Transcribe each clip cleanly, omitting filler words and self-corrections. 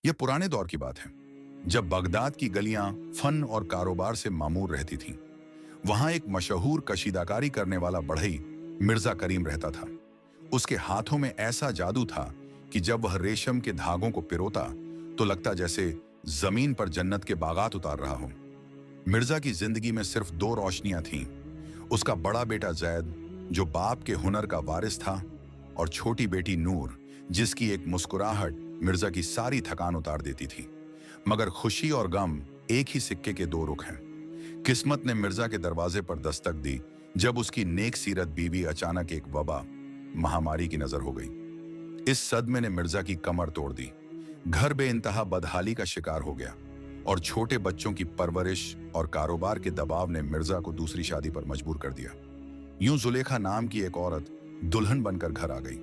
यह पुराने दौर की बात है, जब बगदाद की गलियां फन और कारोबार से मामूर रहती थीं। वहां एक मशहूर कशीदाकारी करने वाला बढ़ई मिर्जा करीम रहता था। उसके हाथों में ऐसा जादू था कि जब वह रेशम के धागों को पिरोता तो लगता जैसे जमीन पर जन्नत के बागात उतार रहा हो। मिर्जा की जिंदगी में सिर्फ दो रोशनियां थीं, उसका बड़ा बेटा जैद जो बाप के हुनर का वारिस था, और छोटी बेटी नूर जिसकी एक मुस्कुराहट मिर्जा की सारी थकान उतार देती थी। मगर खुशी और गम एक ही सिक्के के दो रुख हैं। किस्मत ने मिर्जा के दरवाजे पर दस्तक दी जब उसकी नेक सीरत बीवी अचानक एक वबा महामारी की नजर हो गई। इस सदमे ने मिर्जा की कमर तोड़ दी। घर बेइंतहा बदहाली का शिकार हो गया और छोटे बच्चों की परवरिश और कारोबार के दबाव ने मिर्जा को दूसरी शादी पर मजबूर कर दिया। यूं जुलेखा नाम की एक औरत दुल्हन बनकर घर आ गई।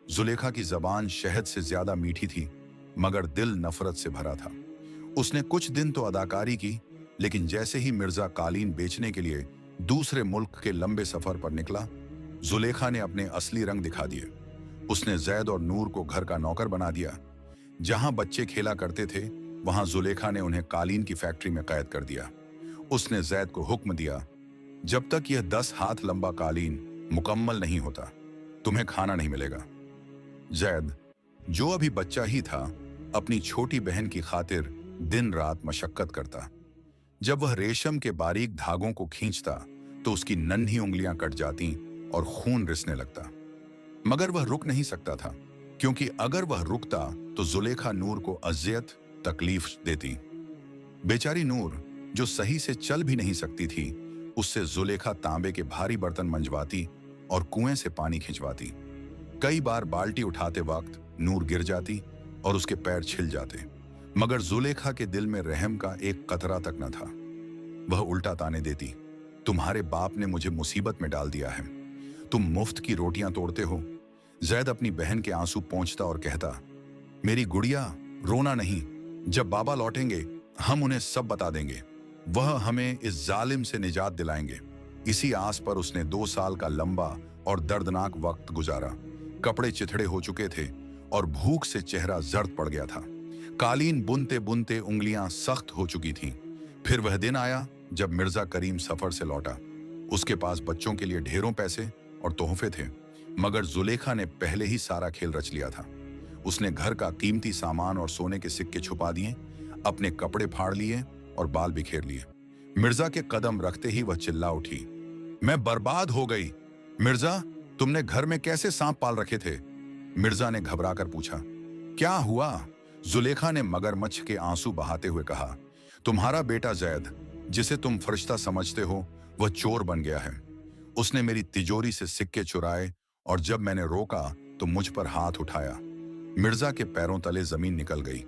जुलेखा की जबान शहद से ज्यादा मीठी थी, मगर दिल नफरत से भरा था। उसने कुछ दिन तो अदाकारी की, लेकिन जैसे ही मिर्जा कालीन बेचने के लिए दूसरे मुल्क के लंबे सफर पर निकला, जुलेखा ने अपने असली रंग दिखा दिए। उसने जैद और नूर को घर का नौकर बना दिया। जहां बच्चे खेला करते थे, वहां जुलेखा ने उन्हें कालीन की फैक्ट्री में कैद कर दिया। उसने जैद को हुक्म दिया, जब तक यह 10 हाथ लंबा कालीन मुकम्मल नहीं होता, तुम्हें खाना नहीं मिलेगा। जैद, जो अभी बच्चा ही था, अपनी छोटी बहन की खातिर दिन रात मशक्कत करता। जब वह रेशम के बारीक धागों को खींचता तो उसकी नन्ही उंगलियां कट जाती और खून रिसने लगता। मगर वह रुक नहीं सकता था, क्योंकि अगर वह रुकता तो जुलेखा नूर को अजियत तकलीफ देती। बेचारी नूर, जो सही से चल भी नहीं सकती थी, उससे जुलेखा तांबे के भारी बर्तन मंजवाती और कुएं से पानी खिंचवाती। कई बार बाल्टी उठाते वक्त नूर गिर जाती और उसके पैर छिल जाते, मगर जुलेखा के दिल में रहम का एक कतरा तक न था। वह उल्टा ताने देती, तुम्हारे बाप ने मुझे मुसीबत में डाल दिया है, तुम मुफ्त की रोटियां तोड़ते हो। जैद अपनी बहन के आंसू पोंछता और कहता, मेरी गुड़िया, रोना नहीं, जब बाबा लौटेंगे हम उन्हें सब बता देंगे, वह हमें इस जालिम से निजात दिलाएंगे। इसी आस पर उसने 2 साल का लंबा और दर्दनाक वक्त गुजारा। कपड़े चिथड़े हो चुके थे और भूख से चेहरा जर्द पड़ गया था। कालीन बुनते बुनते उंगलियां सख्त हो चुकी थीं। फिर वह दिन आया जब मिर्जा करीम सफर से लौटा। उसके पास बच्चों के लिए ढेरों पैसे और तोहफे थे, मगर जुलेखा ने पहले ही सारा खेल रच लिया था। उसने घर का कीमती सामान और सोने के सिक्के छुपा दिए, अपने कपड़े फाड़ लिए और बाल बिखेर लिए। मिर्जा के कदम रखते ही वह चिल्ला उठी, मैं बर्बाद हो गई। मिर्जा, तुमने घर में कैसे सांप पाल रखे थे? मिर्जा ने घबराकर पूछा। क्या हुआ? जुलेखा ने मगरमच्छ के आंसू बहाते हुए कहा, तुम्हारा बेटा जैद, जिसे तुम फरिश्ता समझते हो, वह चोर बन गया है। उसने मेरी तिजोरी से सिक्के चुराए और जब मैंने रोका तो मुझ पर हाथ उठाया। मिर्जा के पैरों तले जमीन निकल गई।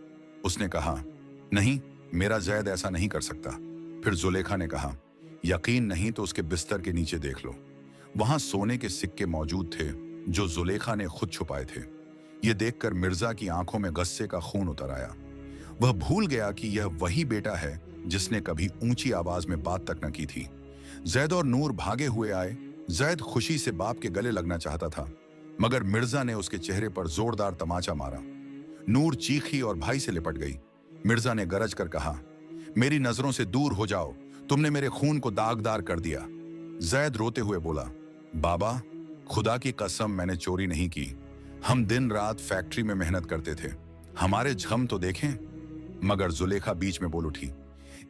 उसने कहा, नहीं, मेरा जैद ऐसा नहीं कर सकता। फिर जुलेखा ने कहा, यकीन नहीं तो उसके बिस्तर के नीचे देख लो। वहां सोने के सिक्के मौजूद थे जो जुलेखा ने खुद छुपाए थे। यह देखकर मिर्जा की आंखों में गुस्से का खून उतर आया। वह भूल गया कि यह वही बेटा है जिसने कभी ऊंची आवाज में बात तक न की थी। जैद और नूर भागे हुए आए। जैद खुशी से बाप के गले लगना चाहता था, मगर मिर्जा ने उसके चेहरे पर जोरदार तमाचा मारा। नूर चीखी और भाई से लिपट गई। मिर्जा ने गरज कर कहा, मेरी नजरों से दूर हो जाओ, तुमने मेरे खून को दागदार कर दिया। जैद रोते हुए बोला, बाबा, खुदा की कसम, मैंने चोरी नहीं की। हम दिन रात फैक्ट्री में मेहनत करते थे, हमारे जख्म तो देखें। मगर जुलेखा बीच में बोल उठी,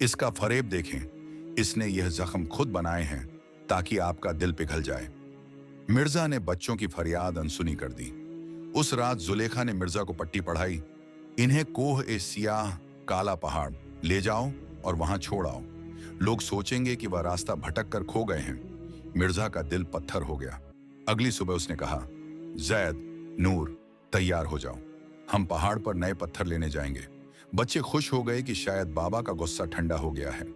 इसका फरेब देखें, इसने यह जख्म खुद बनाए हैं ताकि आपका दिल पिघल जाए। मिर्जा ने बच्चों की फरियाद अनसुनी कर दी। उस रात जुलेखा ने मिर्जा को पट्टी पढ़ाई, इन्हें कोह ए सियाह काला पहाड़ ले जाओ और वहां छोड़ आओ। लोग सोचेंगे कि वह रास्ता भटक कर खो गए हैं। मिर्जा का दिल पत्थर हो गया। अगली सुबह उसने कहा, जैद, नूर, तैयार हो जाओ, हम पहाड़ पर नए पत्थर लेने जाएंगे। बच्चे खुश हो गए कि शायद बाबा का गुस्सा ठंडा हो गया है।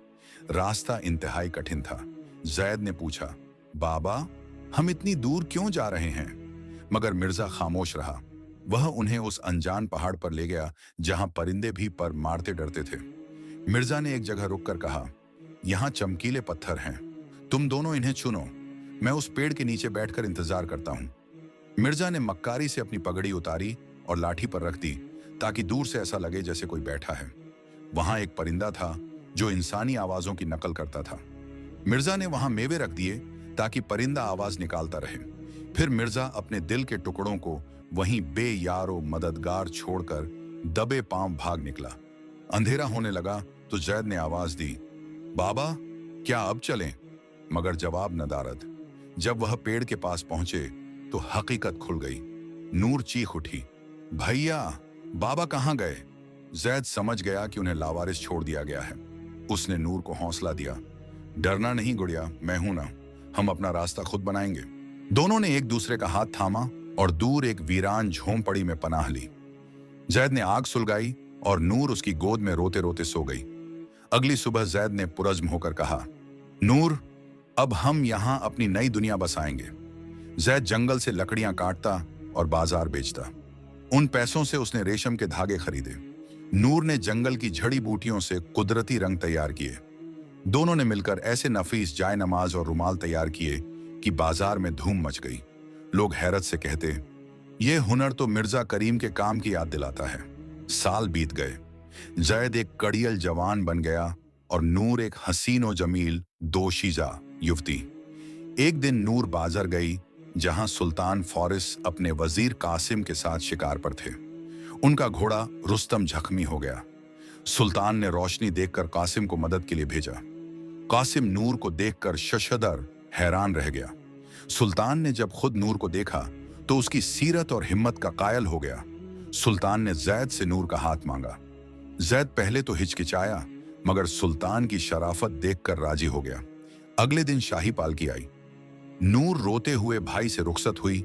रास्ता इंतहाई कठिन था। जैद ने पूछा, बाबा, हम इतनी दूर क्यों जा रहे हैं? मगर मिर्जा खामोश रहा। वह उन्हें उस अनजान पहाड़ पर ले गया जहां परिंदे भी पर मारते डरते थे। मिर्जा ने एक जगह रुककर कहा, यहां चमकीले पत्थर हैं, तुम दोनों इन्हें चुनो, मैं उस पेड़ के नीचे बैठकर इंतजार करता हूं। मिर्जा ने मक्कारी से अपनी पगड़ी उतारी और लाठी पर रख दी। ताकि दूर से ऐसा लगे जैसे कोई बैठा है। वहां एक परिंदा था जो इंसानी आवाजों की नकल करता था। मिर्जा ने वहां मेवे रख दिए ताकि परिंदा आवाज निकालता रहे। फिर मिर्जा अपने दिल के टुकड़ों को वहीं बेयारो मददगार छोड़कर दबे पांव भाग निकला। अंधेरा होने लगा तो जैद ने आवाज दी, बाबा क्या अब चलें? मगर जवाब नदारद। जब वह पेड़ के पास पहुंचे तो हकीकत खुल गई। नूर चीख उठी, भैया बाबा कहाँ गए? जैद समझ गया कि उन्हें लावारिस छोड़ दिया गया है। उसने नूर को हौसला दिया, डरना नहीं गुड़िया, मैं हूं ना, हम अपना रास्ता खुद बनाएंगे। दोनों ने एक दूसरे का हाथ थामा और दूर एक वीरान झोंपड़ी में पनाह ली। जैद ने आग सुलगाई और नूर उसकी गोद में रोते रोते सो गई। अगली सुबह जैद ने पुरज़्म होकर कहा, नूर अब हम यहां अपनी नई दुनिया बसाएंगे। जैद जंगल से लकड़ियां काटता और बाजार बेचता। उन पैसों से उसने रेशम के धागे खरीदे। नूर ने जंगल की जड़ी बूटियों से कुदरती रंग तैयार किए। दोनों ने मिलकर ऐसे नफीस जाय नमाज और रुमाल तैयार किए कि बाजार में धूम मच गई। लोग हैरत से कहते, यह हुनर तो मिर्जा करीम के काम की याद दिलाता है। साल बीत गए। जैद एक कड़ियल जवान बन गया और नूर एक हसीन और जमील दोशीजा युवती। एक दिन नूर बाजार गई जहां सुल्तान फारिस अपने वजीर कासिम के साथ शिकार पर थे। उनका घोड़ा रुस्तम जख्मी हो गया। सुल्तान ने रोशनी देखकर कासिम को मदद के लिए भेजा। कासिम नूर को देखकर शशदर हैरान रह गया। सुल्तान ने जब खुद नूर को देखा तो उसकी सीरत और हिम्मत का कायल हो गया। सुल्तान ने जैद से नूर का हाथ मांगा। जैद पहले तो हिचकिचाया मगर सुल्तान की शराफत देखकर राजी हो गया। अगले दिन शाही पालकी आई। नूर रोते हुए भाई से रुखसत हुई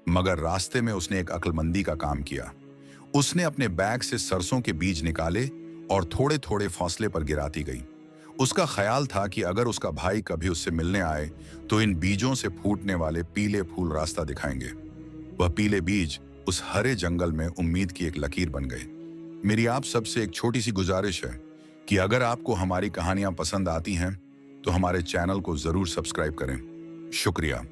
मगर रास्ते में उसने एक अक्लमंदी का काम किया। उसने अपने बैग से सरसों के बीज निकाले और थोड़े थोड़े फौसले पर गिराती गई। उसका ख्याल था कि अगर उसका भाई कभी उससे मिलने आए तो इन बीजों से फूटने वाले पीले फूल रास्ता दिखाएंगे। वह पीले बीज उस हरे जंगल में उम्मीद की एक लकीर बन गए। मेरी आप सबसे एक छोटी सी गुजारिश है कि अगर आपको हमारी कहानियां पसंद आती हैं तो हमारे चैनल को जरूर सब्सक्राइब करें। शुक्रिया।